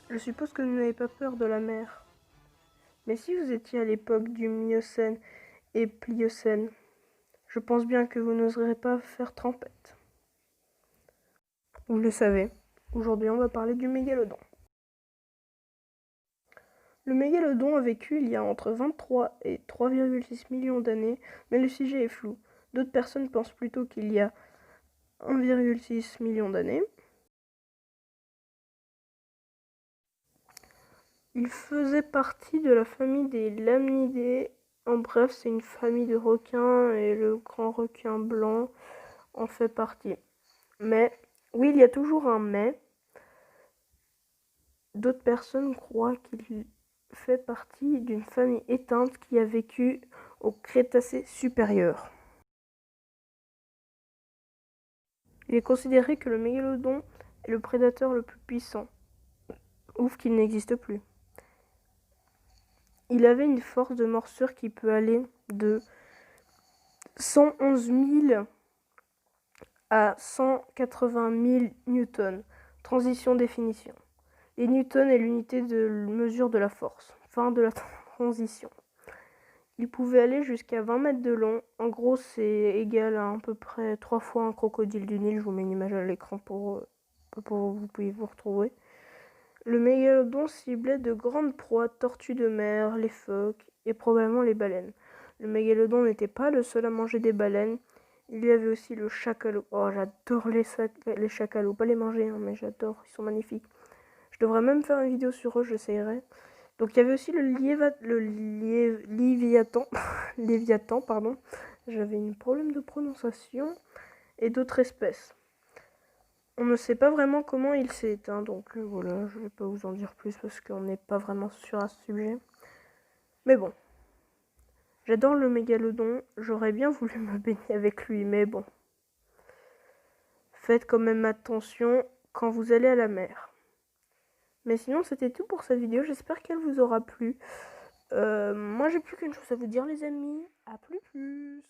Je suppose que vous n'avez pas peur de la mer. Mais si vous étiez à l'époque du Miocène et Pliocène, je pense bien que vous n'oserez pas faire trempette. Vous le savez, aujourd'hui on va parler du mégalodon. Le mégalodon a vécu il y a entre 23 et 3,6 millions d'années, mais le sujet est flou. D'autres personnes pensent plutôt qu'il y a 1,6 million d'années. Il faisait partie de la famille des lamnidés. En bref, c'est une famille de requins et le grand requin blanc en fait partie. Mais, oui, il y a toujours un mais. D'autres personnes croient qu'il fait partie d'une famille éteinte qui a vécu au Crétacé supérieur. Il est considéré que le mégalodon est le prédateur le plus puissant. Ouf qu'il n'existe plus. Il avait une force de morsure qui peut aller de 111 000 à 180 000 newtons. Transition définition. Les newtons est l'unité de mesure de la force. Fin de la transition. Il pouvait aller jusqu'à 20 mètres de long. En gros, c'est égal à peu près 3 fois un crocodile du Nil. Je vous mets une image à l'écran pour que vous puissiez vous retrouver. Le mégalodon ciblait de grandes proies, tortues de mer, les phoques et probablement les baleines. Le mégalodon n'était pas le seul à manger des baleines. Il y avait aussi le chacal. Oh, j'adore les chacalots. Pas les manger, hein, mais j'adore. Ils sont magnifiques. Je devrais même faire une vidéo sur eux, j'essayerai. Donc il y avait aussi le Léviathan. Léviathan, pardon. J'avais un problème de prononciation. Et d'autres espèces. On ne sait pas vraiment comment il s'est éteint, donc voilà, je vais pas vous en dire plus parce qu'on n'est pas vraiment sûr à ce sujet. Mais bon, j'adore le mégalodon, j'aurais bien voulu me baigner avec lui, mais bon. Faites quand même attention quand vous allez à la mer. Mais sinon, c'était tout pour cette vidéo, j'espère qu'elle vous aura plu. Moi, j'ai plus qu'une chose à vous dire, les amis. À plus.